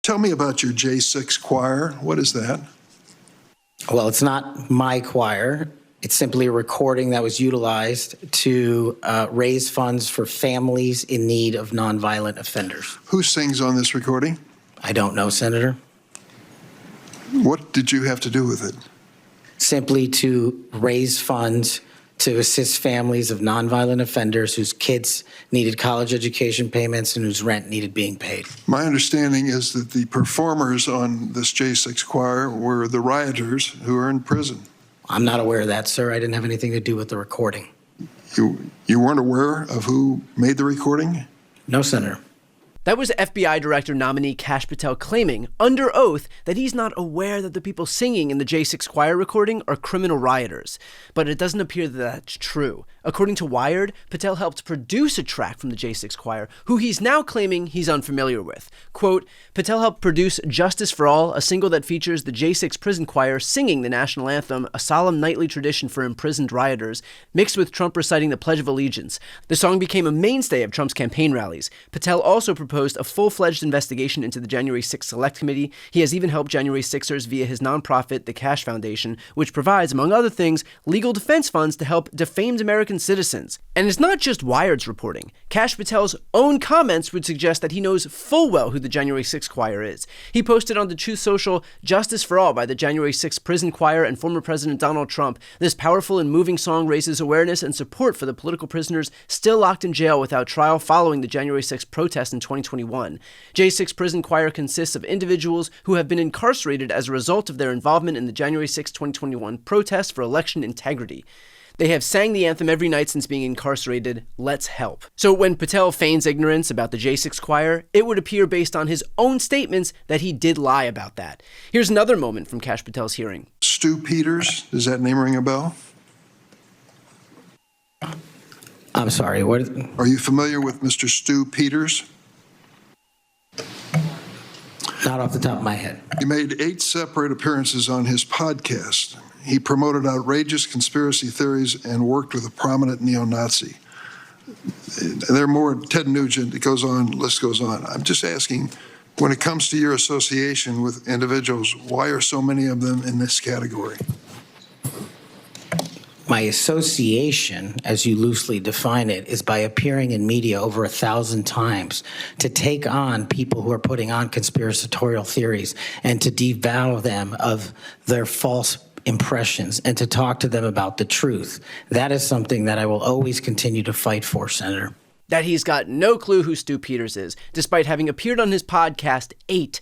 Tell me about your J6 choir. What is that? Well, it's not my choir. It's simply a recording that was utilized to raise funds for families in need of nonviolent offenders. Who sings on this recording? I don't know, Senator. What did you have to do with it? Simply to raise funds to assist families of nonviolent offenders whose kids needed college education payments and whose rent needed being paid. My understanding is that the performers on this J6 choir were the rioters who are in prison. I'm not aware of that, sir. I didn't have anything to do with the recording. You weren't aware of who made the recording? No, Senator. That was FBI Director nominee Kash Patel claiming, under oath, that he's not aware that the people singing in the J6 choir recording are criminal rioters. But it doesn't appear that that's true. According to Wired, Patel helped produce a track from the J6 choir, who he's now claiming he's unfamiliar with. Quote, Patel helped produce Justice for All, a single that features the J6 prison choir singing the national anthem, a solemn nightly tradition for imprisoned rioters, mixed with Trump reciting the Pledge of Allegiance. The song became a mainstay of Trump's campaign rallies. Patel also proposed a full-fledged investigation into the January 6th Select Committee. He has even helped January 6ers via his nonprofit, the Kash Foundation, which provides, among other things, legal defense funds to help defamed American citizens. And it's not just Wired's reporting. Kash Patel's own comments would suggest that he knows full well who the January 6th choir is. He posted on the Truth Social, Justice for All by the January 6th prison choir and former President Donald Trump. This powerful and moving song raises awareness and support for the political prisoners still locked in jail without trial following the January 6th protest in 2021. J6 prison choir consists of individuals who have been incarcerated as a result of their involvement in the January 6, 2021 protest for election integrity. They have sang the anthem every night since being incarcerated, Let's Help. So when Patel feigns ignorance about the J6 choir, it would appear based on his own statements that he did lie about that. Here's another moment from Kash Patel's hearing. Stu Peters, does that name ring a bell? I'm sorry, what? Are you familiar with Mr. Stu Peters? Not off the top of my head. He made 8 separate appearances on his podcast. He promoted outrageous conspiracy theories and worked with a prominent neo-Nazi. There are more, Ted Nugent, it goes on, list goes on. I'm just asking, when it comes to your association with individuals, why are so many of them in this category? My association, as you loosely define it, is by appearing in media over 1,000 times to take on people who are putting on conspiratorial theories and to devour them of their false impressions and to talk to them about the truth. That is something that I will always continue to fight for, Senator. That he's got no clue who Stu Peters is, despite having appeared on his podcast 8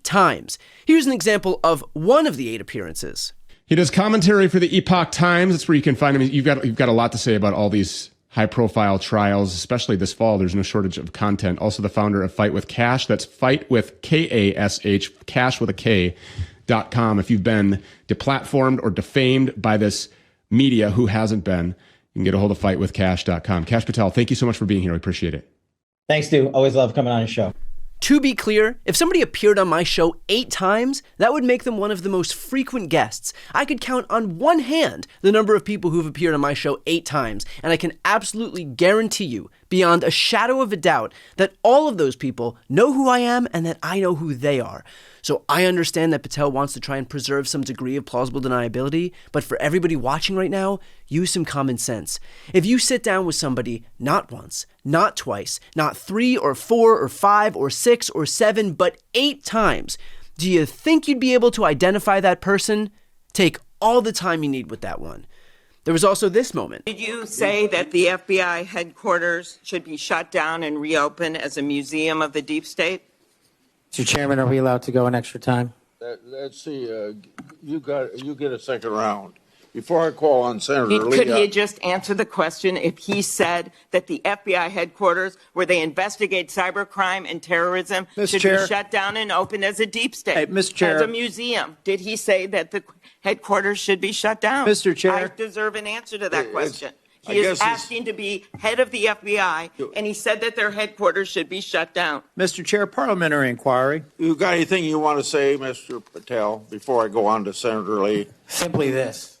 times. Here's an example of one of the 8 appearances. He does commentary for the Epoch Times. That's where you can find him. You've got a lot to say about all these high-profile trials, especially this fall. There's no shortage of content. Also the founder of Fight with Kash. That's Fight with Kash, Kash with a K.com. If you've been deplatformed or defamed by this media, who hasn't been, you can get a hold of fightwithkash.com. Kash Patel, thank you so much for being here. We appreciate it. Thanks, Stu. Always love coming on your show. To be clear, if somebody appeared on my show 8 times, that would make them one of the most frequent guests. I could count on one hand the number of people who've appeared on my show 8 times, and I can absolutely guarantee you, beyond a shadow of a doubt, that all of those people know who I am and that I know who they are. So I understand that Patel wants to try and preserve some degree of plausible deniability, but for everybody watching right now, use some common sense. If you sit down with somebody not once, not twice, not 3 or 4 or 5 or 6 or 7, but 8 times, do you think you'd be able to identify that person? Take all the time you need with that one. There was also this moment. Did you say that the FBI headquarters should be shut down and reopened as a museum of the deep state? Mr. Chairman, are we allowed to go an extra time? Let's see. You get a second round. Before I call on Senator Lee. Could he just answer the question if he said that the FBI headquarters, where they investigate cybercrime and terrorism, should be shut down and opened as a deep state? Hey, Mr. Chair. As a museum. Did he say that the headquarters should be shut down? Mr. Chair. I deserve an answer to that question. He is asking to be head of the FBI, and he said that their headquarters should be shut down. Mr. Chair, parliamentary inquiry. You got anything you want to say, Mr. Patel, before I go on to Senator Lee? Simply this.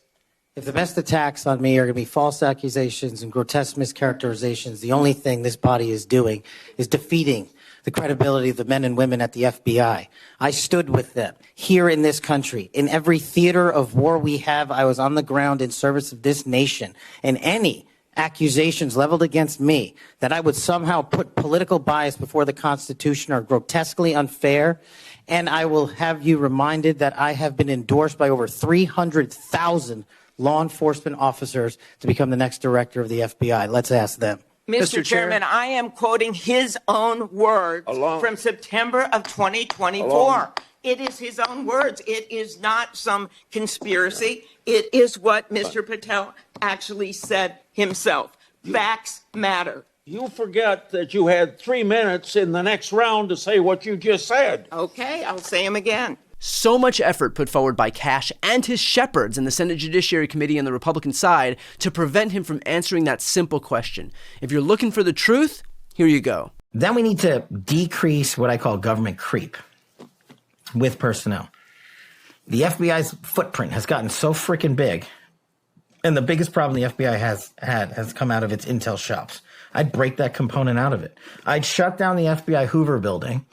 If the best attacks on me are going to be false accusations and grotesque mischaracterizations, the only thing this body is doing is defeating the credibility of the men and women at the FBI. I stood with them here in this country. In every theater of war we have, I was on the ground in service of this nation. And any accusations leveled against me that I would somehow put political bias before the Constitution are grotesquely unfair. And I will have you reminded that I have been endorsed by over 300,000 law enforcement officers to become the next director of the FBI. Let's ask them. Mr. Chairman, I am quoting his own words from September of 2024. It is his own words. It is not some conspiracy. It is what Mr. Patel actually said himself. Facts matter. You forget that you had 3 minutes in the next round to say what you just said. Okay, I'll say them again. So much effort put forward by Kash and his shepherds in the Senate Judiciary Committee on the Republican side to prevent him from answering that simple question. If you're looking for the truth, here you go. Then we need to decrease what I call government creep with personnel. The FBI's footprint has gotten so freaking big, and the biggest problem the FBI has come out of its intel shops. I'd break that component out of it. I'd shut down the FBI Hoover building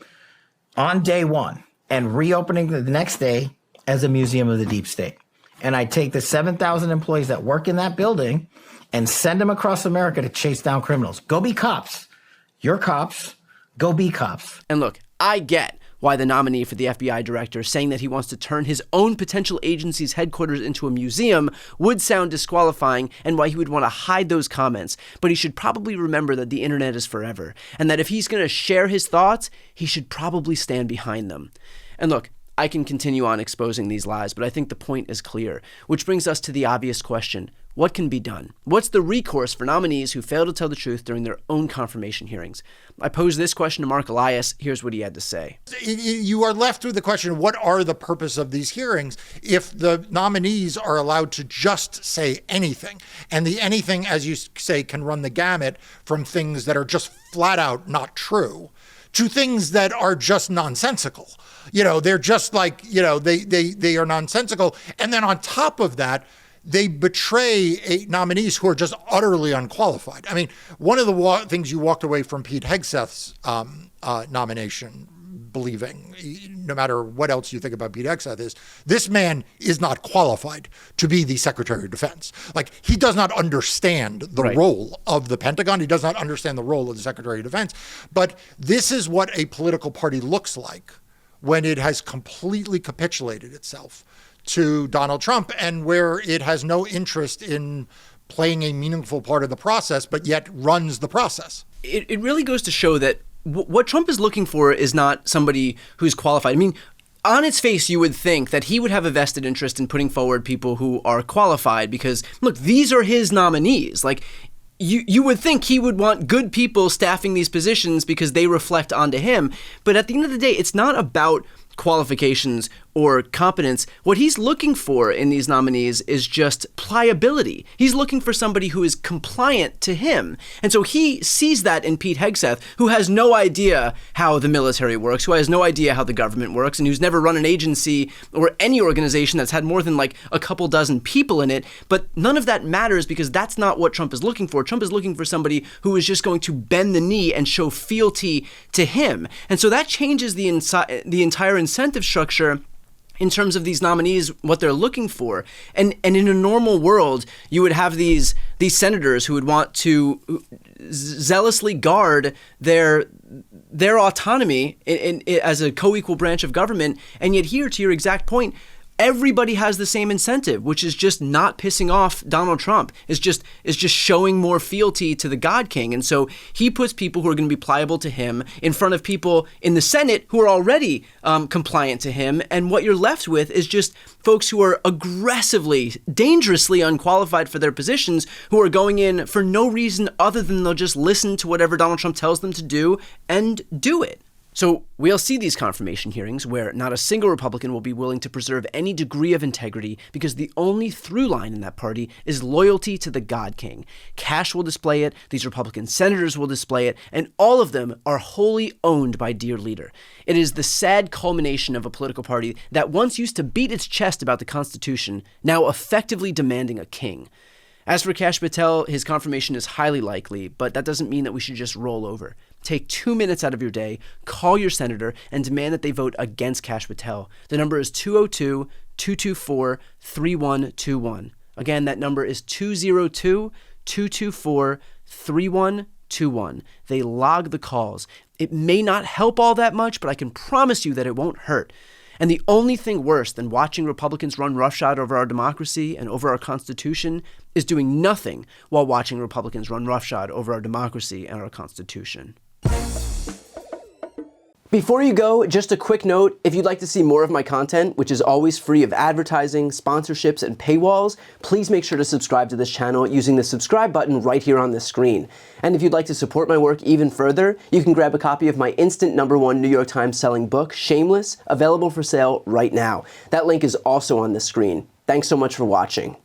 on day one and reopening the next day as a museum of the deep state. And I'd take the 7,000 employees that work in that building and send them across America to chase down criminals. Go be cops. You're cops. Go be cops. And look, I get why the nominee for the FBI director saying that he wants to turn his own potential agency's headquarters into a museum would sound disqualifying, and why he would want to hide those comments. But he should probably remember that the internet is forever, and that if he's going to share his thoughts, he should probably stand behind them. And look, I can continue on exposing these lies, but I think the point is clear, which brings us to the obvious question. What can be done? What's the recourse for nominees who fail to tell the truth during their own confirmation hearings? I posed this question to Mark Elias. Here's what he had to say. You are left with the question, what are the purpose of these hearings if the nominees are allowed to just say anything? And the anything, as you say, can run the gamut from things that are just flat out not true to things that are just nonsensical. They're just like, they are nonsensical. And then on top of that, they betray nominees who are just utterly unqualified. I mean, one of the things you walked away from Pete Hegseth's nomination believing, no matter what else you think about Pete Hegseth, is this man is not qualified to be the Secretary of Defense. Like, he does not understand the role of the Pentagon. He does not understand the role of the Secretary of Defense. But this is what a political party looks like when it has completely capitulated itself to Donald Trump, and where it has no interest in playing a meaningful part of the process, but yet runs the process. It really goes to show that what Trump is looking for is not somebody who's qualified. I mean, on its face, you would think that he would have a vested interest in putting forward people who are qualified because, look, these are his nominees. Like, you would think he would want good people staffing these positions because they reflect onto him. But at the end of the day, it's not about qualifications or competence. What he's looking for in these nominees is just pliability. He's looking for somebody who is compliant to him. And so he sees that in Pete Hegseth, who has no idea how the military works, who has no idea how the government works, and who's never run an agency or any organization that's had more than like a couple dozen people in it. But none of that matters because that's not what Trump is looking for. Trump is looking for somebody who is just going to bend the knee and show fealty to him. And so that changes the entire incentive structure in terms of these nominees, what they're looking for. And in a normal world, you would have these senators who would want to zealously guard their autonomy as a co-equal branch of government. And yet here, to your exact point, everybody has the same incentive, which is just not pissing off Donald Trump, is just showing more fealty to the God King. And so he puts people who are going to be pliable to him in front of people in the Senate who are already compliant to him. And what you're left with is just folks who are aggressively, dangerously unqualified for their positions, who are going in for no reason other than they'll just listen to whatever Donald Trump tells them to do and do it. So we'll see these confirmation hearings where not a single Republican will be willing to preserve any degree of integrity because the only through line in that party is loyalty to the God King. Kash will display it, these Republican senators will display it, and all of them are wholly owned by Dear Leader. It is the sad culmination of a political party that once used to beat its chest about the Constitution, now effectively demanding a king. As for Kash Patel, his confirmation is highly likely, but that doesn't mean that we should just roll over. Take 2 minutes out of your day, call your senator, and demand that they vote against Kash Patel. The number is 202-224-3121. Again, that number is 202-224-3121. They log the calls. It may not help all that much, but I can promise you that it won't hurt. And the only thing worse than watching Republicans run roughshod over our democracy and over our Constitution is doing nothing while watching Republicans run roughshod over our democracy and our Constitution. Before you go, just a quick note, if you'd like to see more of my content, which is always free of advertising, sponsorships, and paywalls, please make sure to subscribe to this channel using the subscribe button right here on the screen. And if you'd like to support my work even further, you can grab a copy of my instant #1 New York Times selling book, Shameless, available for sale right now. That link is also on the screen. Thanks so much for watching.